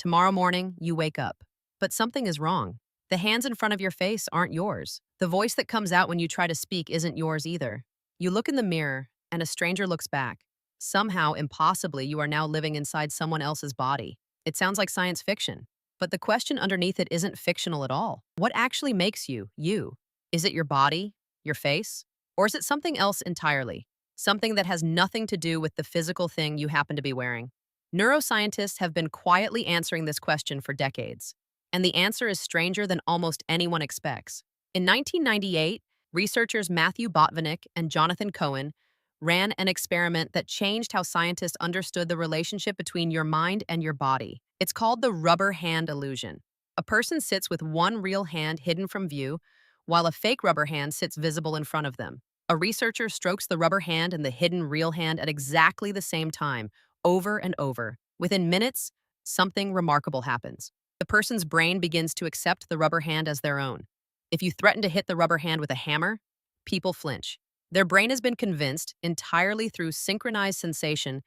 Tomorrow morning, you wake up. But something is wrong. The hands in front of your face aren't yours. The voice that comes out when you try to speak isn't yours either. You look in the mirror, and a stranger looks back. Somehow, impossibly, you are now living inside someone else's body. It sounds like science fiction. But the question underneath it isn't fictional at all. What actually makes you, you? Is it your body, your face? Or is it something else entirely? Something that has nothing to do with the physical thing you happen to be wearing? Neuroscientists have been quietly answering this question for decades, and the answer is stranger than almost anyone expects. In 1998, researchers Matthew Botvinnik and Jonathan Cohen ran an experiment that changed how scientists understood the relationship between your mind and your body. It's called the rubber hand illusion. A person sits with one real hand hidden from view, while a fake rubber hand sits visible in front of them. A researcher strokes the rubber hand and the hidden real hand at exactly the same time, over and over. Within minutes, something remarkable happens. The person's brain begins to accept the rubber hand as their own. If you threaten to hit the rubber hand with a hammer, people flinch. Their brain has been convinced, entirely through synchronized sensation,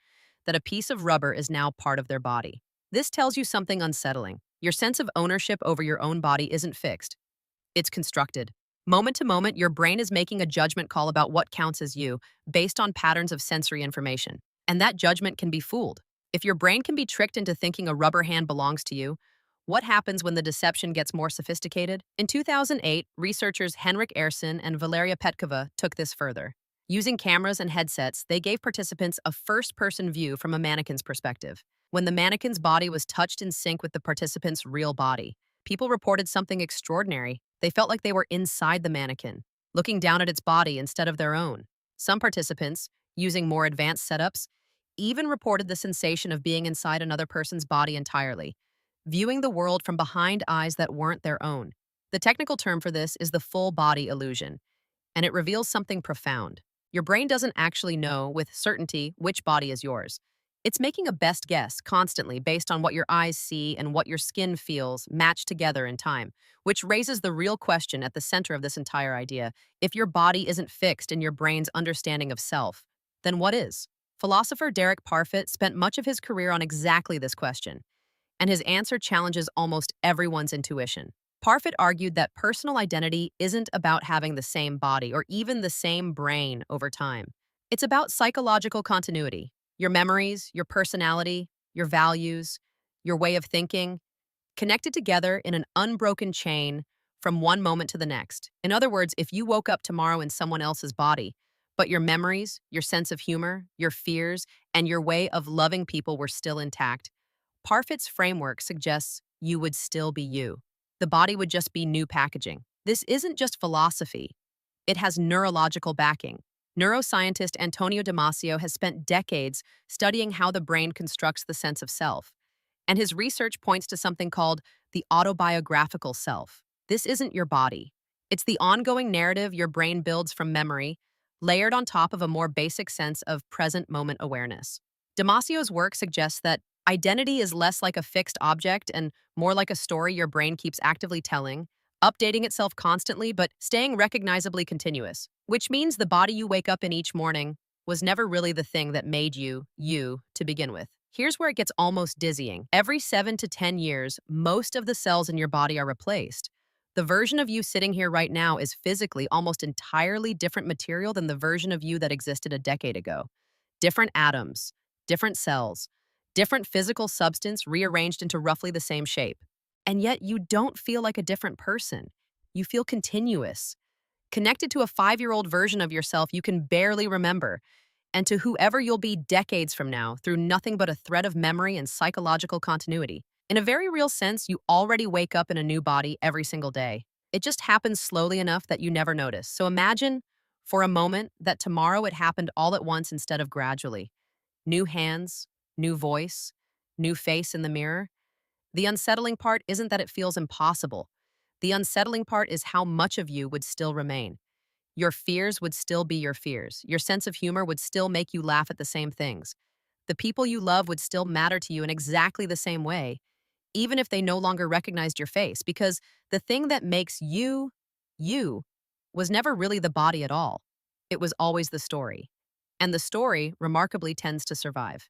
that a piece of rubber is now part of their body. This tells you something unsettling. Your sense of ownership over your own body isn't fixed. It's constructed. Moment to moment, your brain is making a judgment call about what counts as you, based on patterns of sensory information. And that judgment can be fooled. If your brain can be tricked into thinking a rubber hand belongs to you, what happens when the deception gets more sophisticated? In 2008, researchers Henrik Ehrson and Valeria Petkova took this further. Using cameras and headsets, they gave participants a first-person view from a mannequin's perspective. When the mannequin's body was touched in sync with the participant's real body, people reported something extraordinary. They felt like they were inside the mannequin, looking down at its body instead of their own. Some participants, using more advanced setups, even reported the sensation of being inside another person's body entirely, viewing the world from behind eyes that weren't their own. The technical term for this is the full body illusion, and it reveals something profound. Your brain doesn't actually know with certainty which body is yours. It's making a best guess constantly based on what your eyes see and what your skin feels matched together in time, which raises the real question at the center of this entire idea. If your body isn't fixed in your brain's understanding of self, then what is? Philosopher Derek Parfit spent much of his career on exactly this question, and his answer challenges almost everyone's intuition. Parfit argued that personal identity isn't about having the same body or even the same brain over time. It's about psychological continuity. Your memories, your personality, your values, your way of thinking, connected together in an unbroken chain from one moment to the next. In other words, if you woke up tomorrow in someone else's body, but your memories, your sense of humor, your fears, and your way of loving people were still intact, Parfit's framework suggests you would still be you. The body would just be new packaging. This isn't just philosophy. It has neurological backing. Neuroscientist Antonio Damasio has spent decades studying how the brain constructs the sense of self, and his research points to something called the autobiographical self. This isn't your body. It's the ongoing narrative your brain builds from memory, layered on top of a more basic sense of present moment awareness. Damasio's work suggests that identity is less like a fixed object and more like a story your brain keeps actively telling, updating itself constantly but staying recognizably continuous, which means the body you wake up in each morning was never really the thing that made you, you to begin with. Here's where it gets almost dizzying. Every 7 to 10 years, most of the cells in your body are replaced. The version of you sitting here right now is physically almost entirely different material than the version of you that existed a decade ago. Different atoms, different cells, different physical substance rearranged into roughly the same shape. And yet you don't feel like a different person. You feel continuous, connected to a 5-year-old version of yourself you can barely remember, and to whoever you'll be decades from now through nothing but a thread of memory and psychological continuity. In a very real sense, you already wake up in a new body every single day. It just happens slowly enough that you never notice. So imagine, for a moment, that tomorrow it happened all at once instead of gradually. New hands, new voice, new face in the mirror. The unsettling part isn't that it feels impossible. The unsettling part is how much of you would still remain. Your fears would still be your fears. Your sense of humor would still make you laugh at the same things. The people you love would still matter to you in exactly the same way, even if they no longer recognized your face, because the thing that makes you, you, was never really the body at all. It was always the story. And the story, remarkably, tends to survive.